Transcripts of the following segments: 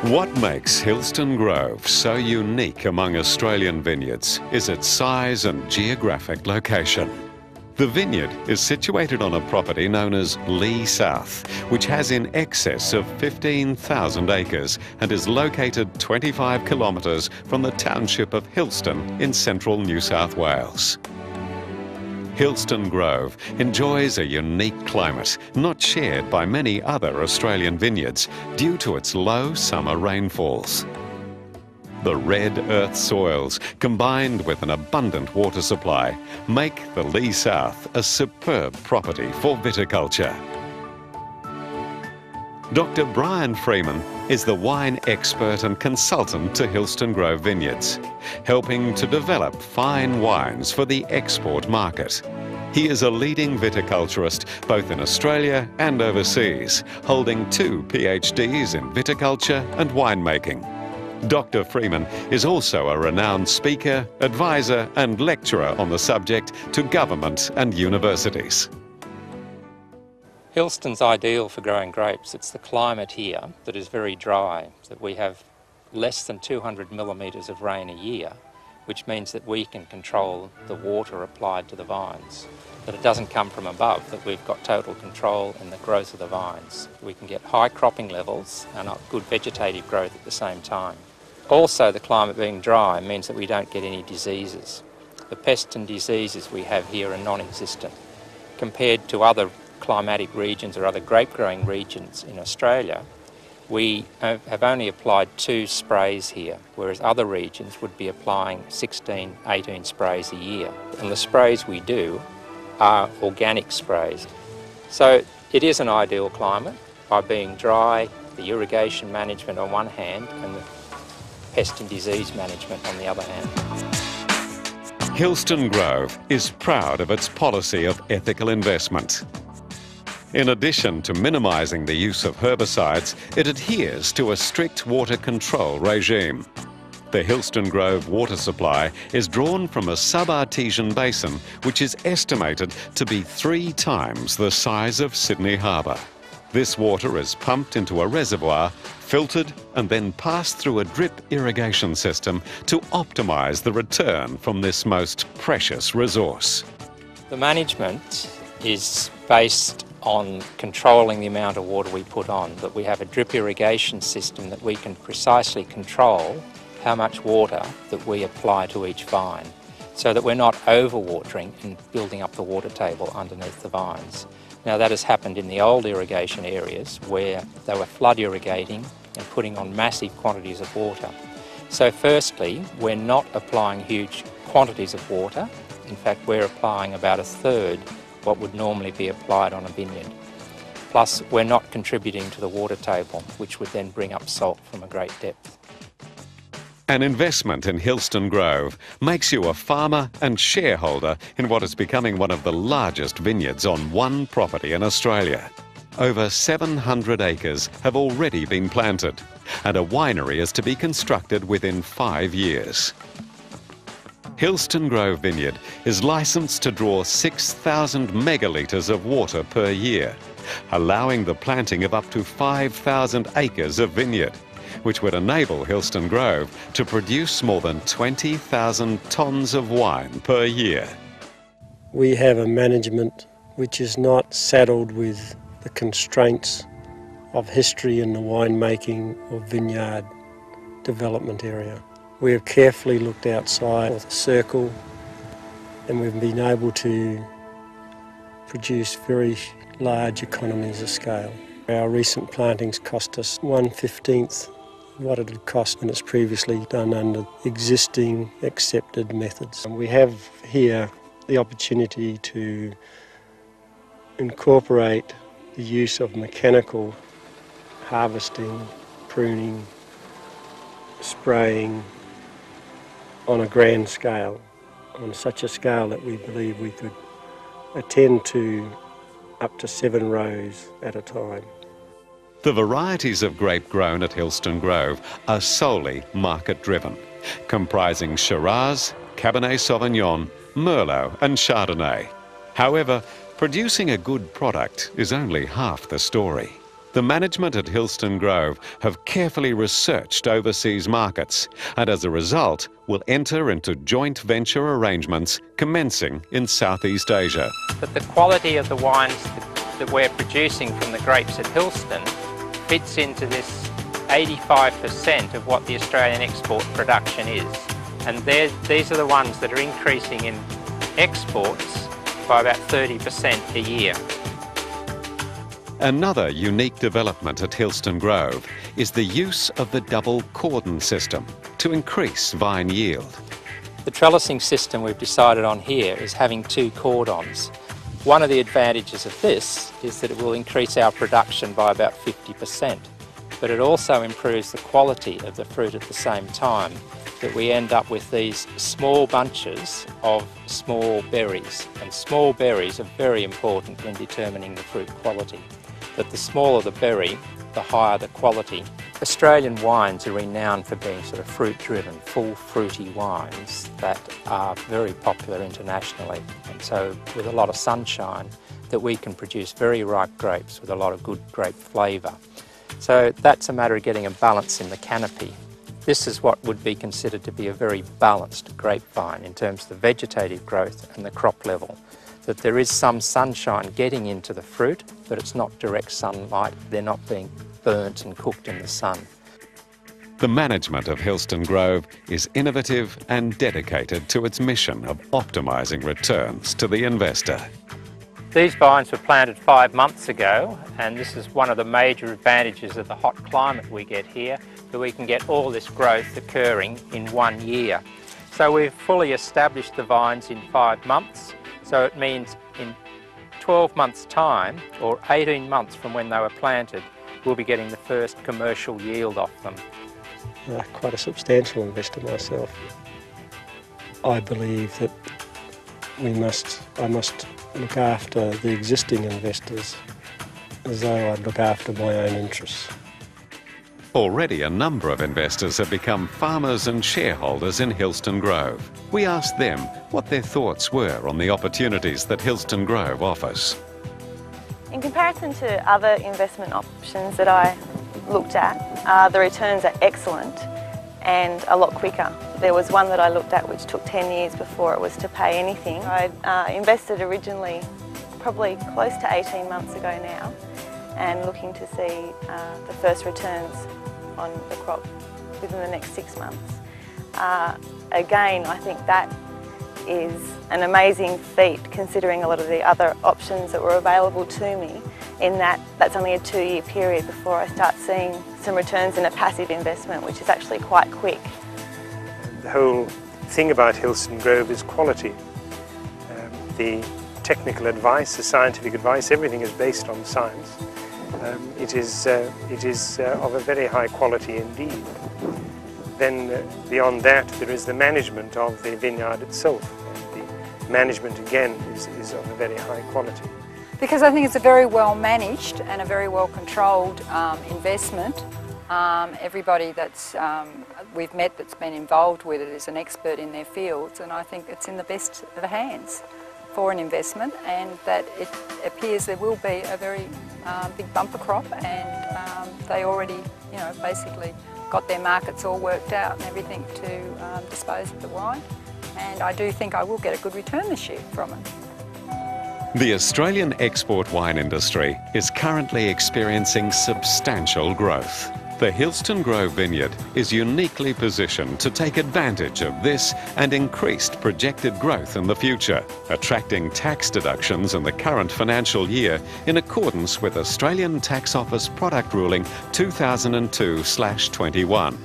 What makes Hillston Grove so unique among Australian vineyards is its size and geographic location. The vineyard is situated on a property known as Lee South, which has in excess of 15,000 acres and is located 25 kilometres from the township of Hillston in central New South Wales. Hillston Grove enjoys a unique climate not shared by many other Australian vineyards due to its low summer rainfalls. The red earth soils, combined with an abundant water supply, make the Lee South a superb property for viticulture. Dr. Brian Freeman is the wine expert and consultant to Hillston Grove Vineyards, helping to develop fine wines for the export market. He is a leading viticulturist both in Australia and overseas, holding 2 PhDs in viticulture and winemaking. Dr. Freeman is also a renowned speaker, advisor and lecturer on the subject to government and universities. Hillston's ideal for growing grapes. It's the climate here that is very dry, that we have less than 200 millimetres of rain a year, which means that we can control the water applied to the vines, that it doesn't come from above, that we've got total control in the growth of the vines. We can get high cropping levels and a good vegetative growth at the same time. Also, the climate being dry means that we don't get any diseases. The pests and diseases we have here are non-existent. Compared to other climatic regions or other grape growing regions in Australia, we have only applied 2 sprays here, whereas other regions would be applying 16, 18 sprays a year. And the sprays we do are organic sprays. So it is an ideal climate by being dry, the irrigation management on one hand and the pest and disease management on the other hand. Hillston Grove is proud of its policy of ethical investment. In addition to minimising the use of herbicides, it adheres to a strict water control regime. The Hillston Grove water supply is drawn from a sub-artesian basin, which is estimated to be 3 times the size of Sydney Harbour. This water is pumped into a reservoir, filtered and then passed through a drip irrigation system to optimise the return from this most precious resource. The management is based on controlling the amount of water we put on, but we have a drip irrigation system that we can precisely control how much water that we apply to each vine, so that we're not overwatering and building up the water table underneath the vines. Now that has happened in the old irrigation areas where they were flood irrigating and putting on massive quantities of water. So firstly, we're not applying huge quantities of water. In fact, we're applying about 1/3 what would normally be applied on a vineyard. Plus, we're not contributing to the water table, which would then bring up salt from a great depth. An investment in Hillston Grove makes you a farmer and shareholder in what is becoming one of the largest vineyards on one property in Australia. Over 700 acres have already been planted, and a winery is to be constructed within 5 years. Hillston Grove Vineyard is licensed to draw 6,000 megalitres of water per year, allowing the planting of up to 5,000 acres of vineyard, which would enable Hillston Grove to produce more than 20,000 tonnes of wine per year. We have a management which is not saddled with the constraints of history in the winemaking or vineyard development area. We have carefully looked outside of the circle and we've been able to produce very large economies of scale. Our recent plantings cost us 1/15 what it had cost when it's previously done under existing accepted methods. And we have here the opportunity to incorporate the use of mechanical harvesting, pruning, spraying on a grand scale, on such a scale that we believe we could attend to up to 7 rows at a time. The varieties of grape grown at Hillston Grove are solely market-driven, comprising Shiraz, Cabernet Sauvignon, Merlot and Chardonnay. However, producing a good product is only half the story. The management at Hillston Grove have carefully researched overseas markets and as a result will enter into joint venture arrangements commencing in Southeast Asia. But the quality of the wines that we're producing from the grapes at Hillston fits into this 85% of what the Australian export production is. And these are the ones that are increasing in exports by about 30% a year. Another unique development at Hillston Grove is the use of the double cordon system to increase vine yield. The trellising system we've decided on here is having 2 cordons. One of the advantages of this is that it will increase our production by about 50%, but it also improves the quality of the fruit at the same time, that we end up with these small bunches of small berries, and small berries are very important in determining the fruit quality. But the smaller the berry, the higher the quality. Australian wines are renowned for being sort of fruit-driven, full fruity wines that are very popular internationally. And so with a lot of sunshine, that we can produce very ripe grapes with a lot of good grape flavour. So that's a matter of getting a balance in the canopy. This is what would be considered to be a very balanced grapevine in terms of the vegetative growth and the crop level. That there is some sunshine getting into the fruit, but it's not direct sunlight. They're not being burnt and cooked in the sun. The management of Hillston Grove is innovative and dedicated to its mission of optimising returns to the investor. These vines were planted 5 months ago, and this is one of the major advantages of the hot climate we get here, that we can get all this growth occurring in 1 year. So we've fully established the vines in 5 months. So it means in 12 months' time, or 18 months from when they were planted, we'll be getting the first commercial yield off them. Quite a substantial investor myself. I believe that I must look after the existing investors as though I'd look after my own interests. Already a number of investors have become farmers and shareholders in Hillston Grove. We asked them what their thoughts were on the opportunities that Hillston Grove offers. In comparison to other investment options that I looked at, the returns are excellent and a lot quicker. There was one that I looked at which took 10 years before it was to pay anything. I invested originally probably close to 18 months ago now, and looking to see the first returns on the crop within the next 6 months. Again, I think that is an amazing feat considering a lot of the other options that were available to me, in that that's only a 2-year period before I start seeing some returns in a passive investment, which is actually quite quick. The whole thing about Hillston Grove is quality. The technical advice, the scientific advice, everything is based on science. It is of a very high quality indeed. Then beyond that, there is the management of the vineyard itself. And the management again is of a very high quality. Because I think it's a very well managed and a very well controlled investment. Everybody that's we've met that's been involved with it is an expert in their fields, and I think it's in the best of hands for an investment, and that it appears there will be a very big bumper crop, and they already, basically got their markets all worked out and everything to dispose of the wine, and I do think I will get a good return this year from it. The Australian export wine industry is currently experiencing substantial growth. The Hillston Grove Vineyard is uniquely positioned to take advantage of this and increased projected growth in the future, attracting tax deductions in the current financial year in accordance with Australian Tax Office Product Ruling 2002/21.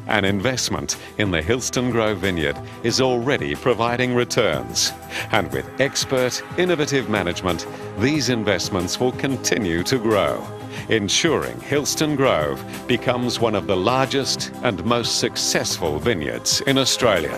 An investment in the Hillston Grove Vineyard is already providing returns. And with expert, innovative management, these investments will continue to grow, ensuring Hillston Grove becomes one of the largest and most successful vineyards in Australia.